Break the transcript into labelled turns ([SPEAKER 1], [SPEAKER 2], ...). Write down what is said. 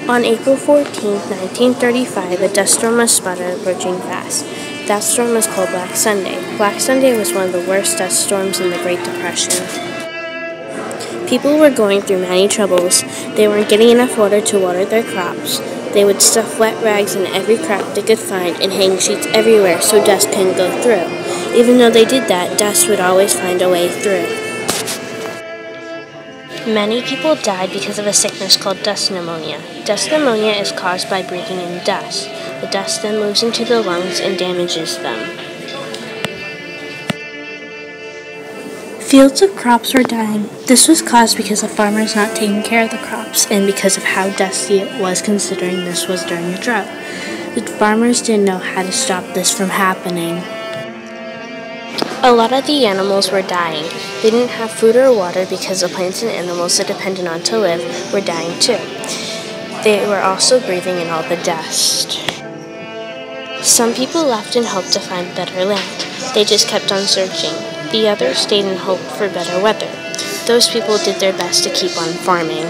[SPEAKER 1] On April 14, 1935, a dust storm was spotted approaching fast. That storm was called Black Sunday. Black Sunday was one of the worst dust storms in the Great Depression. People were going through many troubles. They weren't getting enough water to water their crops. They would stuff wet rags in every crack they could find and hang sheets everywhere so dust couldn't go through. Even though they did that, dust would always find a way through. Many people died because of a sickness called dust pneumonia. Dust pneumonia is caused by breathing in dust. The dust then moves into the lungs and damages them.
[SPEAKER 2] Fields of crops were dying. This was caused because the farmers not taking care of the crops and because of how dusty it was considering this was during a drought. The farmers didn't know how to stop this from happening.
[SPEAKER 1] A lot of the animals were dying. They didn't have food or water because the plants and animals they depended on to live were dying too. They were also breathing in all the dust. Some people left in hope to find better land. They just kept on searching. The others stayed in hope for better weather. Those people did their best to keep on farming.